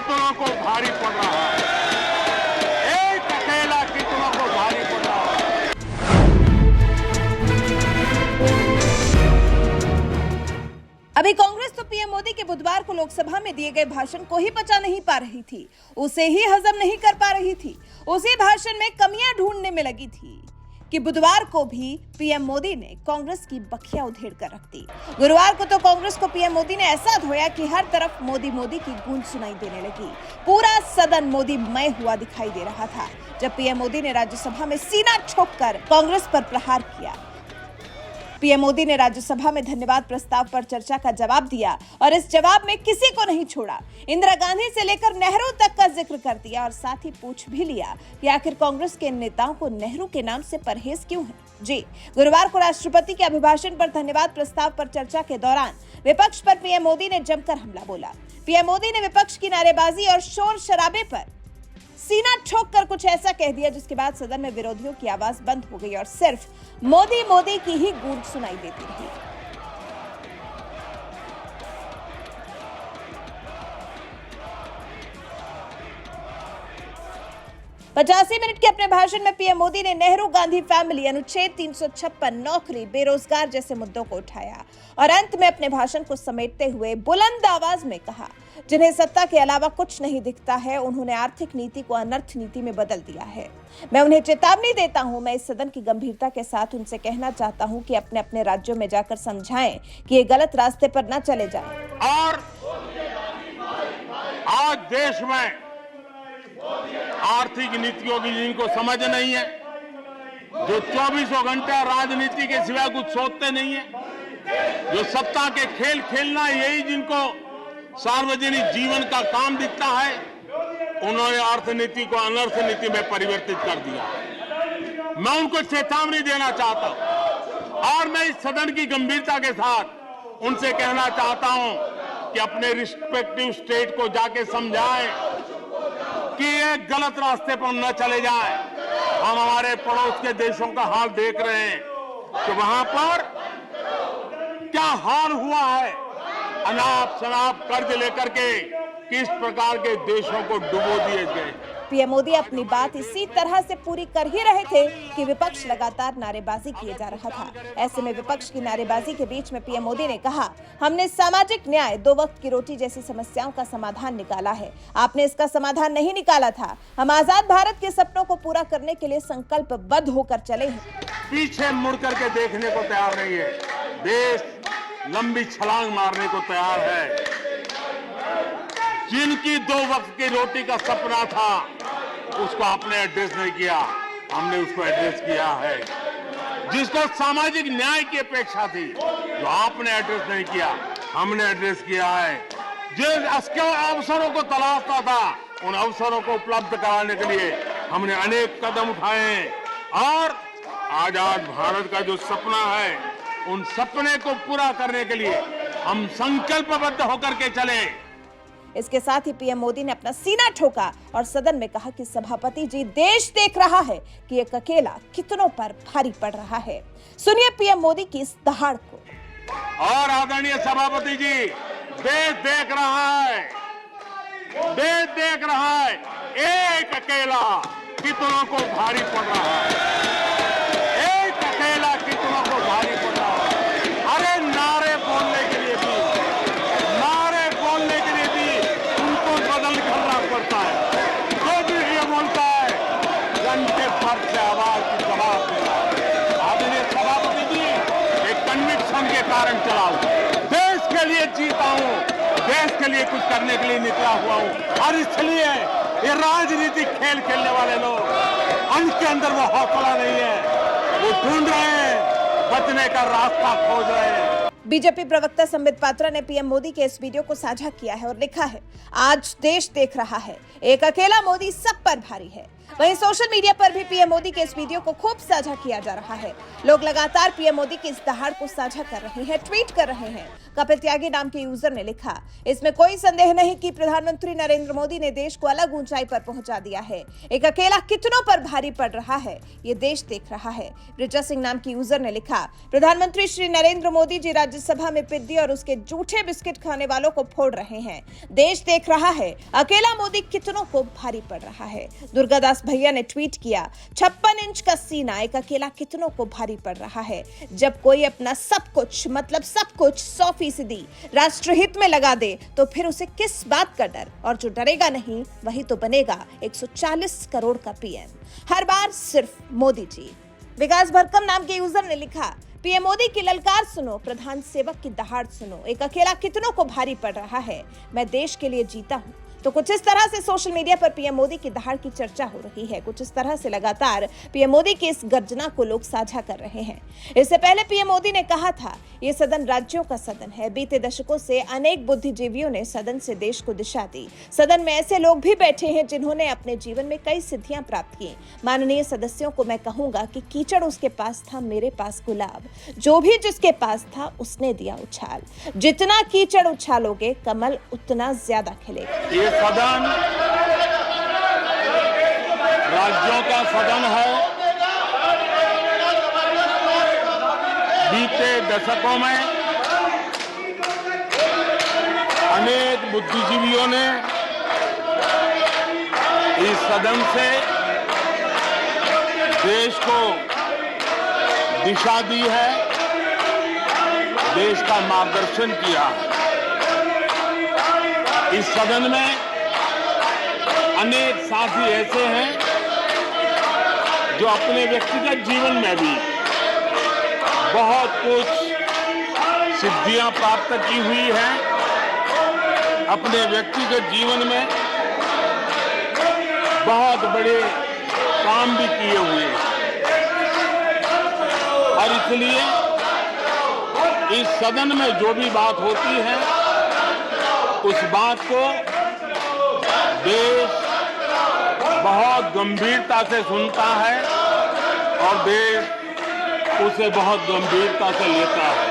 कितनों को भारी पड़ रहा है, एक अकेला कितनों को भारी पड़ रहा है। अभी कांग्रेस तो पीएम मोदी के बुधवार को लोकसभा में दिए गए भाषण को ही पचा नहीं पा रही थी, उसे ही हजम नहीं कर पा रही थी। उसी भाषण में कमियां ढूंढने में लगी थी कि बुधवार को भी पीएम मोदी ने कांग्रेस की बखिया उधेड़ कर रख दी। गुरुवार को तो कांग्रेस को पीएम मोदी ने ऐसा धोया कि हर तरफ मोदी मोदी की गूंज सुनाई देने लगी। पूरा सदन मोदीमय हुआ दिखाई दे रहा था जब पीएम मोदी ने राज्यसभा में सीना ठोककर कांग्रेस पर प्रहार किया। पीएम मोदी ने राज्यसभा में धन्यवाद प्रस्ताव पर चर्चा का जवाब दिया और इस जवाब में किसी को नहीं छोड़ा। इंदिरा गांधी से लेकर नेहरू तक का जिक्र कर दिया और साथ ही पूछ भी लिया कि आखिर कांग्रेस के इन नेताओं को नेहरू के नाम से परहेज क्यों है। जी, गुरुवार को राष्ट्रपति के अभिभाषण पर धन्यवाद प्रस्ताव पर चर्चा के दौरान विपक्ष पर पीएम मोदी ने जमकर हमला बोला। पीएम मोदी ने विपक्ष की नारेबाजी और शोर शराबे पर सीना ठोक कर कुछ ऐसा कह दिया जिसके बाद सदन में विरोधियों की आवाज बंद हो गई और सिर्फ मोदी मोदी की ही गूंज सुनाई देती रही। पचासी मिनट के अपने भाषण में पीएम मोदी ने नेहरू गांधी फैमिली, अनुच्छेद 356, नौकरी, बेरोजगार जैसे मुद्दों को उठाया और अंत में अपने भाषण को समेटते हुए बुलंद आवाज में कहा, जिन्हें सत्ता के अलावा कुछ नहीं दिखता है, उन्होंने आर्थिक नीति को अनर्थ नीति में बदल दिया है। मैं उन्हें चेतावनी देता हूं, मैं इस सदन की गंभीरता के साथ उनसे कहना चाहता हूं कि अपने अपने राज्यों में जाकर समझाएं कि ये गलत रास्ते पर न चले जाएं। और आज देश में आर्थिक नीतियों की जिनको समझ नहीं है, जो 24 घंटा राजनीति के सिवा कुछ सोचते नहीं है, जो सत्ता के खेल खेलना यही जिनको सार्वजनिक जीवन का काम दिखता है, उन्होंने अर्थनीति को अनर्थ नीति में परिवर्तित कर दिया। मैं उनको चेतावनी देना चाहता हूं और मैं इस सदन की गंभीरता के साथ उनसे कहना चाहता हूं कि अपने रिस्पेक्टिव स्टेट को जाके समझाएं कि ये गलत रास्ते पर न चले जाएं। हम हमारे पड़ोस के देशों का हाल देख रहे हैं कि वहां पर क्या हाल हुआ है। अनाप शनाप कर्ज लेकर के किस प्रकार के देशों को डुबो दिए गए। पीएम मोदी अपनी बात इसी तरह से पूरी कर ही रहे थे कि विपक्ष लगातार नारेबाजी किए जा रहा था। ऐसे में विपक्ष की नारेबाजी के बीच में पीएम मोदी ने कहा, हमने सामाजिक न्याय, 2 वक्त की रोटी जैसी समस्याओं का समाधान निकाला है, आपने इसका समाधान नहीं निकाला था। हम आजाद भारत के सपनों को पूरा करने के लिए संकल्पबद्ध होकर चले हैं। पीछे मुड़ करके देखने को तैयार नहीं है। देश लंबी छलांग मारने को तैयार है। जिनकी 2 वक्त की रोटी का सपना था उसको आपने एड्रेस नहीं किया, हमने उसको एड्रेस किया है। जिसको सामाजिक न्याय की अपेक्षा थी, जो आपने एड्रेस नहीं किया, हमने एड्रेस किया है। जिन अवसरों को तलाशता था, उन अवसरों को उपलब्ध कराने के लिए हमने अनेक कदम उठाए हैं और आजाद भारत का जो सपना है, उन सपने को पूरा करने के लिए हम संकल्पबद्ध होकर के चले। इसके साथ ही पीएम मोदी ने अपना सीना ठोका और सदन में कहा कि सभापति जी, देश देख रहा है कि एक अकेला कितनों पर भारी पड़ रहा है। सुनिए पीएम मोदी की इस दहाड़ को। और आदरणीय सभापति जी, देश देख रहा है, देश देख रहा है, एक अकेला कितनों को भारी पड़ रहा है, एक अकेला कितनों को भारी पड़ रहा है। अरे नारे बोलने के लिए भी उनको बदल करना पड़ता है। जो भी ये बोलता है, घंटे भर से आवाज की जवाब देना। आदरणीय सभापति जी, एक कन्विक्शन के कारण चला हूं, देश के लिए जीता हूं, देश के लिए कुछ करने के लिए निकला हुआ हूं और इसलिए ये राजनीतिक खेल खेलने वाले लोग, उनके अंदर वो हौसला नहीं है, वो ढूंढ रहे हैं, बचने का रास्ता खोज रहे हैं। बीजेपी प्रवक्ता संबित पात्रा ने पीएम मोदी के इस वीडियो को साझा किया है और लिखा है, आज देश देख रहा है, एक अकेला मोदी सब पर भारी है। वहीं सोशल मीडिया पर भी पीएम मोदी के इस वीडियो को खूब साझा किया जा रहा है। लोग लगातार पीएम मोदी की इस दहाड़ को साझा कर रहे हैं, ट्वीट कर रहे हैं। कपिल त्यागी नाम के यूजर ने लिखा, इसमें कोई संदेह नहीं कि प्रधानमंत्री नरेंद्र मोदी ने देश को अलग ऊंचाई पर पहुंचा दिया है। एक अकेला कितनों पर भारी पड़ रहा है, ये देश देख रहा है। ब्रिजा सिंह नाम की यूजर ने लिखा, प्रधानमंत्री श्री नरेंद्र मोदी जी राज्यसभा में पिद्दी और उसके जूठे बिस्किट खाने वालों को फोड़ रहे हैं। देश देख रहा है, अकेला मोदी कितनों को भारी पड़ रहा है। दुर्गादास भैया ने ट्वीट किया, 56 इंच का सीना एक अकेला कितनों को भारी पड़ रहा है। जब कोई अपना सब कुछ मतलब सब कुछ 100% राष्ट्रहित में लगा दे तो फिर उसे किस बात का डर, और जो डरेगा नहीं वही तो बनेगा 140 करोड़ का पीएम। हर बार सिर्फ मोदी जी। विकास भरकम नाम के यूजर ने लिखा, पीएम मोदी की ललकार सुनो, प्रधान सेवक की दहाड़ सुनो, एक अकेला कितनों को भारी पड़ रहा है। मैं देश के लिए जीता हूं। तो कुछ इस तरह से सोशल मीडिया पर पीएम मोदी की दहाड़ की चर्चा हो रही है। कुछ इस तरह से लगातार पीएम मोदी की इस गर्जना को लोग साझा कर रहे हैं। इससे पहले पीएम मोदी ने कहा था, ये सदन राज्यों का सदन है। बीते दशकों से अनेक बुद्धिजीवियों ने सदन से देश को दिशा दी। सदन में ऐसे लोग भी बैठे हैं जिन्होंने अपने जीवन में कई सिद्धियां प्राप्त की। माननीय सदस्यों को मैं कहूंगा कि कीचड़ उसके पास था, मेरे पास गुलाब। जो भी जिसके पास था उसने दिया उछाल। जितना कीचड़ उछालोगे कमल उतना ज्यादा खिलेगा। ये सदन राज्यों का सदन है। बीते दशकों में अनेक बुद्धिजीवियों ने इस सदन से देश को दिशा दी है, देश का मार्गदर्शन किया है। इस सदन में अनेक साथी ऐसे हैं जो अपने व्यक्तिगत जीवन में भी बहुत कुछ सिद्धियां प्राप्त की हुई हैं। अपने व्यक्तिगत जीवन में बहुत बड़े काम भी किए हुए हैं और इसलिए इस सदन में जो भी बात होती है उस बात को देश बहुत गंभीरता से सुनता है और देश उसे बहुत गंभीरता से लेता है।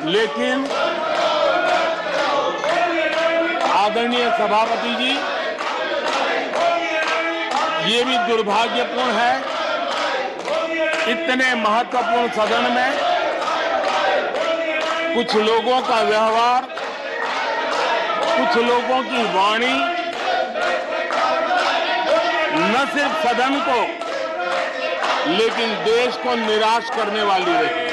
लेकिन आदरणीय सभापति जी, ये भी दुर्भाग्यपूर्ण है, इतने महत्वपूर्ण सदन में कुछ लोगों का व्यवहार, कुछ लोगों की वाणी न सिर्फ सदन को लेकिन देश को निराश करने वाली रही।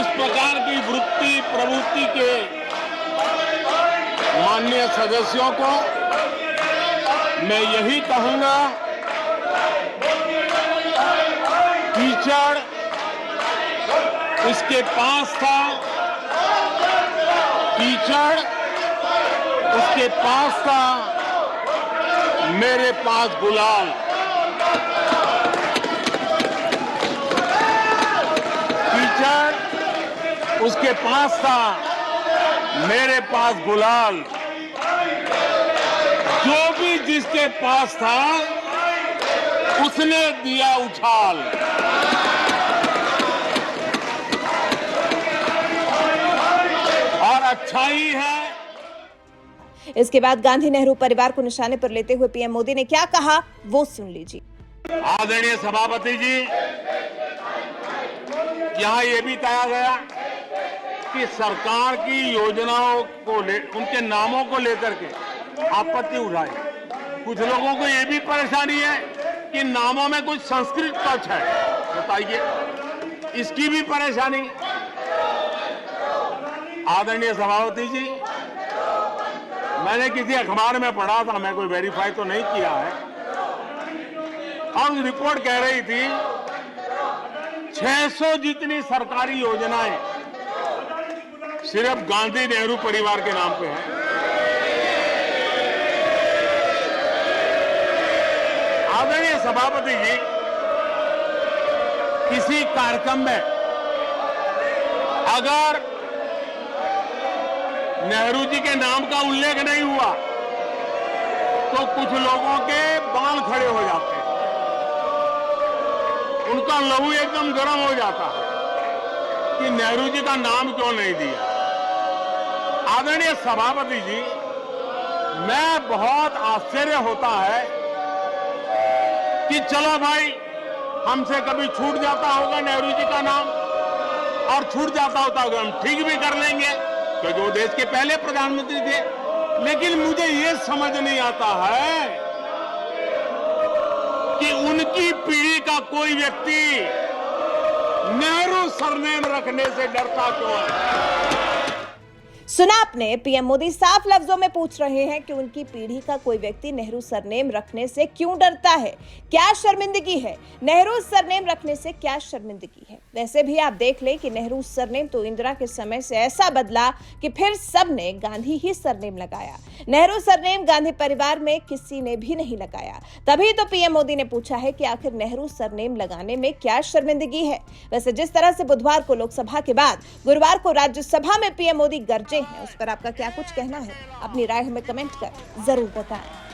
इस प्रकार की वृत्ति प्रवृत्ति के माननीय सदस्यों को मैं यही कहूंगा, कीचड़ उसके पास था, कीचड़ उसके पास था, मेरे पास गुलाल। कीचड़ उसके पास था, मेरे पास गुलाल। जो भी जिसके पास था उसने दिया उछाल। और अच्छा ही है। इसके बाद गांधी नेहरू परिवार को निशाने पर लेते हुए पीएम मोदी ने क्या कहा, वो सुन लीजिए। आदरणीय सभापति जी, यहां यह भी कहा गया कि सरकार की योजनाओं को उनके नामों को लेकर के आपत्ति उठाई। कुछ लोगों को यह भी परेशानी है कि नामों में कुछ संस्कृत टच है। बताइए, इसकी भी परेशानी। आदरणीय सभापति जी, मैंने किसी अखबार में पढ़ा था, मैं कोई वेरीफाई तो नहीं किया है, और रिपोर्ट कह रही थी 600 जितनी सरकारी योजनाएं सिर्फ गांधी नेहरू परिवार के नाम पे है। आदरणीय सभापति जी, किसी कार्यक्रम में अगर नेहरू जी के नाम का उल्लेख नहीं हुआ तो कुछ लोगों के बाल खड़े हो जाते हैं, उनका लहू एकदम गर्म हो जाता है कि नेहरू जी का नाम क्यों नहीं दिया। आदरणीय सभापति जी, मैं बहुत आश्चर्य होता है कि चलो भाई, हमसे कभी छूट जाता होगा नेहरू जी का नाम, और छूट जाता होता होगा हम ठीक भी कर लेंगे क्योंकि वो देश के पहले प्रधानमंत्री थे। लेकिन मुझे ये समझ नहीं आता है कि उनकी पीढ़ी का कोई व्यक्ति नेहरू सरनेम रखने से डरता क्यों है। सुना आपने, पीएम मोदी साफ लफ्जों में पूछ रहे हैं कि उनकी पीढ़ी का कोई व्यक्ति नेहरू सरनेम रखने से क्यों डरता है, क्या शर्मिंदगी है, नेहरू सरनेम रखने से क्या शर्मिंदगी है। वैसे भी आप देख लें कि नेहरू सरनेम तो इंदिरा के समय से ऐसा बदला कि फिर सबने गांधी ही सरनेम लगाया। नेहरू सरनेम गांधी परिवार में किसी ने भी नहीं लगाया। तभी तो पीएम मोदी ने पूछा है कि आखिर नेहरू सरनेम लगाने में क्या शर्मिंदगी है। वैसे जिस तरह से बुधवार को लोकसभा के बाद गुरुवार को राज्यसभा में पीएम मोदी गरजे हैं, उस पर आपका क्या कुछ कहना है? अपनी राय हमें कमेंट कर जरूर बताएं।